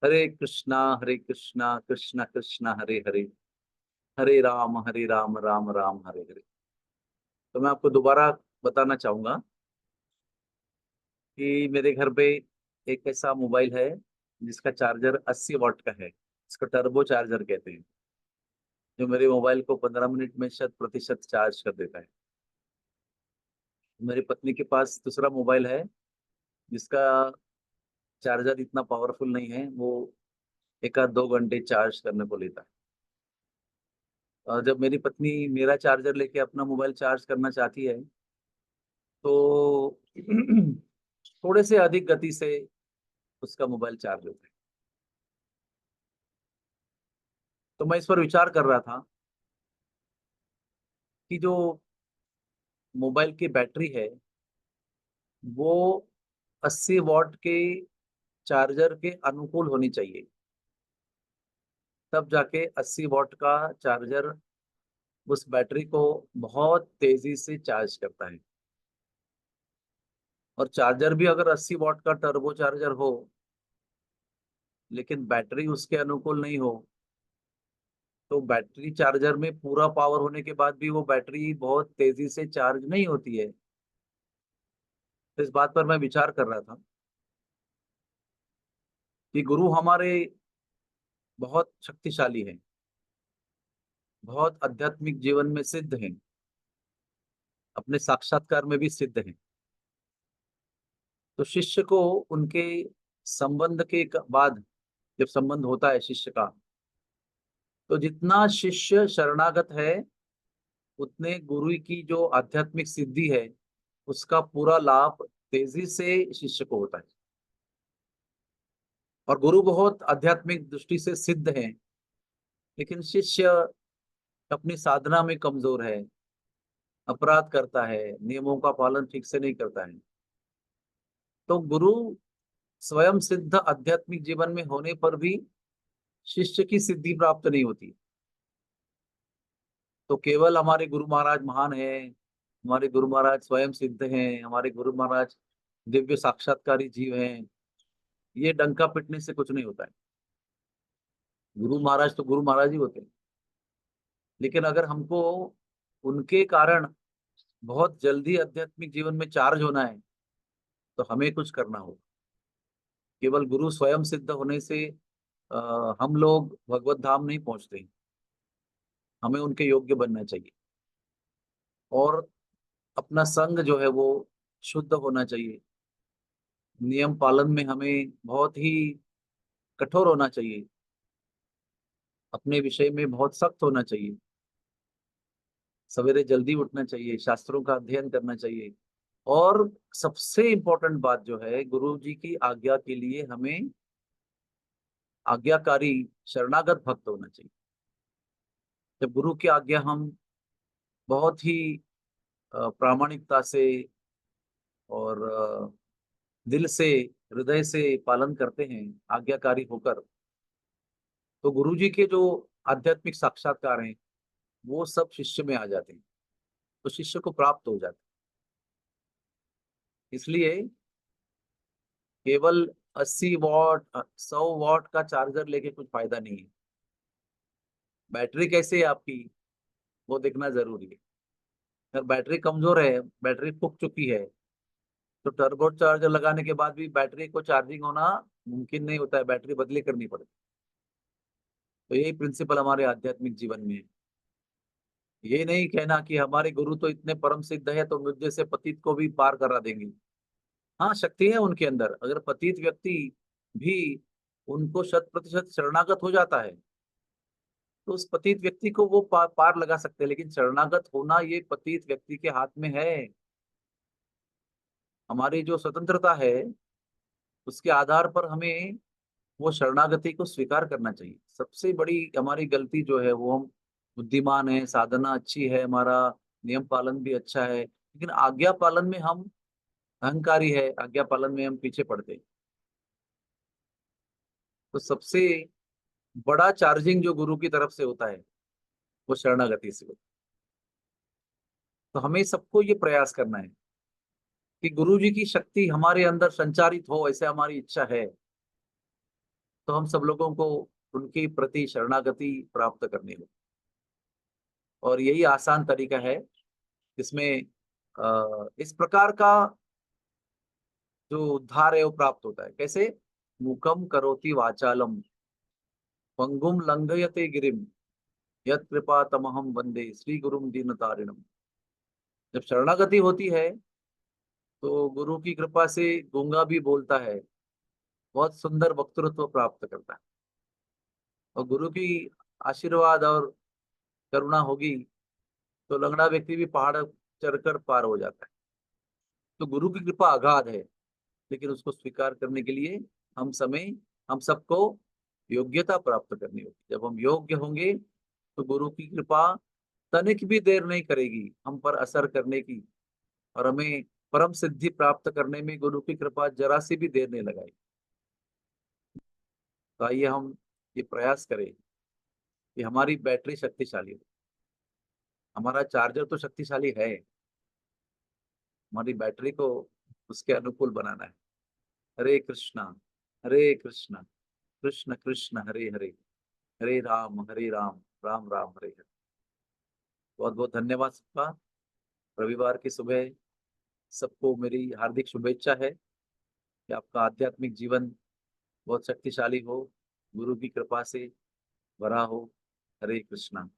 हरे कृष्णा कृष्ण कृष्ण हरे हरे, हरे राम राम राम हरे हरे। तो मैं आपको दोबारा बताना चाहूंगा कि मेरे घर पे एक ऐसा मोबाइल है जिसका चार्जर 80 वाट का है। इसको टर्बो चार्जर कहते हैं, जो मेरे मोबाइल को 15 मिनट में 100% चार्ज कर देता है। मेरी पत्नी के पास दूसरा मोबाइल है जिसका चार्जर इतना पावरफुल नहीं है, वो एक आध 2 घंटे चार्ज करने को लेता है। और जब मेरी पत्नी मेरा चार्जर लेके अपना मोबाइल चार्ज करना चाहती है तो थोड़े से अधिक गति से उसका मोबाइल चार्ज होता है। तो मैं इस पर विचार कर रहा था कि जो मोबाइल की बैटरी है वो 80 वाट के चार्जर के अनुकूल होनी चाहिए, तब जाके 80 वाट का चार्जर उस बैटरी को बहुत तेजी से चार्ज करता है। और चार्जर भी अगर 80 वाट का टर्बो चार्जर हो लेकिन बैटरी उसके अनुकूल नहीं हो तो बैटरी चार्जर में पूरा पावर होने के बाद भी वो बैटरी बहुत तेजी से चार्ज नहीं होती है। तो इस बात पर मैं विचार कर रहा था कि गुरु हमारे बहुत शक्तिशाली हैं, बहुत आध्यात्मिक जीवन में सिद्ध हैं, अपने साक्षात्कार में भी सिद्ध हैं। तो शिष्य को उनके संबंध के बाद, जब संबंध होता है शिष्य का, तो जितना शिष्य शरणागत है उतने गुरु की जो आध्यात्मिक सिद्धि है उसका पूरा लाभ तेजी से शिष्य को होता है। और गुरु बहुत आध्यात्मिक दृष्टि से सिद्ध हैं, लेकिन शिष्य अपनी साधना में कमजोर है, अपराध करता है, नियमों का पालन ठीक से नहीं करता है। तो गुरु स्वयं सिद्ध आध्यात्मिक जीवन में होने पर भी शिष्य की सिद्धि प्राप्त नहीं होती। तो केवल हमारे गुरु महाराज महान है, हमारे गुरु महाराज स्वयं सिद्ध हैं, हमारे गुरु महाराज दिव्य साक्षात्कारी जीव हैं, ये डंका पिटने से कुछ नहीं होता है। गुरु महाराज तो गुरु महाराज ही होते हैं। लेकिन अगर हमको उनके कारण बहुत जल्दी आध्यात्मिक जीवन में चार्ज होना है तो हमें कुछ करना होगा। केवल गुरु स्वयं सिद्ध होने से हम लोग भगवत धाम नहीं पहुंचते। हमें उनके योग्य बनना चाहिए और अपना संग जो है वो शुद्ध होना चाहिए। नियम पालन में हमें बहुत ही कठोर होना चाहिए, अपने विषय में बहुत सख्त होना चाहिए, सवेरे जल्दी उठना चाहिए, शास्त्रों का अध्ययन करना चाहिए। और सबसे इम्पोर्टेंट बात जो है, गुरु जी की आज्ञा के लिए हमें आज्ञाकारी शरणागत भक्त होना चाहिए। जब गुरु की आज्ञा हम बहुत ही प्रामाणिकता से और दिल से, हृदय से पालन करते हैं आज्ञाकारी होकर, तो गुरु जी के जो आध्यात्मिक साक्षात्कार हैं वो सब शिष्य में आ जाते हैं, तो शिष्य को प्राप्त हो जाते हैं। इसलिए केवल 80 वाट 100 वाट का चार्जर लेके कुछ फायदा नहीं है। बैटरी कैसे है आपकी वो देखना जरूरी है। अगर बैटरी कमजोर है, बैटरी फूक चुकी है, तो टर्बो चार्जर लगाने के बाद भी बैटरी को चार्जिंग होना मुमकिन नहीं होता है, बैटरी बदली करनी पड़ती है। तो यही प्रिंसिपल हमारे आध्यात्मिक जीवन में है। ये नहीं कहना कि हमारे गुरु तो इतने परम सिद्ध है तो मुझ जैसे पतित को भी पार करा देंगे। हाँ, शक्ति है उनके अंदर। अगर पतित व्यक्ति भी उनको 100% शरणागत हो जाता है तो उस पतित व्यक्ति को वो पार लगा सकते हैं। लेकिन शरणागत होना ये पतित व्यक्ति के हाथ में है। हमारी जो स्वतंत्रता है उसके आधार पर हमें वो शरणागति को स्वीकार करना चाहिए। सबसे बड़ी हमारी गलती जो है वो, हम बुद्धिमान है, साधना अच्छी है, हमारा नियम पालन भी अच्छा है, लेकिन आज्ञा पालन में हम अहंकारी है, आज्ञा पालन में हम पीछे पड़ते हैं। तो सबसे बड़ा चार्जिंग जो गुरु की तरफ से होता है वो शरणागति से होता है। तो हमें सबको ये प्रयास करना है कि गुरु जी की शक्ति हमारे अंदर संचारित हो, ऐसे हमारी इच्छा है। तो हम सब लोगों को उनके प्रति शरणागति प्राप्त करनी होगी। और यही आसान तरीका है जिसमें इस प्रकार का जो उद्धार है वो प्राप्त होता है। कैसे? मुखम करोति वाचालम पंगुम लंघयते गिरिम यत् कृपा तमहम वंदे श्री गुरुम दीनतारिणम। जब शरणागति होती है तो गुरु की कृपा से गूंगा भी बोलता है, बहुत सुंदर वक्तृत्व प्राप्त करता है। और गुरु की आशीर्वाद और करुणा होगी तो लंगड़ा व्यक्ति भी पहाड़ चढ़कर पार हो जाता है। तो गुरु की कृपा अगाध है, लेकिन उसको स्वीकार करने के लिए हम सबको योग्यता प्राप्त करनी होगी। जब हम योग्य होंगे तो गुरु की कृपा तनिक भी देर नहीं करेगी हम पर असर करने की, और हमें परम सिद्धि प्राप्त करने में गुरु की कृपा जरा सी भी देर नहीं लगाई। तो आइए हम ये प्रयास करें कि हमारी बैटरी शक्तिशाली हो। हमारा चार्जर तो शक्तिशाली है, हमारी बैटरी को उसके अनुकूल बनाना है। हरे कृष्णा, हरे कृष्णा, कृष्ण कृष्ण हरे हरे, हरे राम, राम राम हरे हरे। बहुत बहुत धन्यवाद सबका। रविवार की सुबह सबको मेरी हार्दिक शुभेच्छा है कि आपका आध्यात्मिक जीवन बहुत शक्तिशाली हो, गुरु की कृपा से भरा हो। हरे कृष्णा।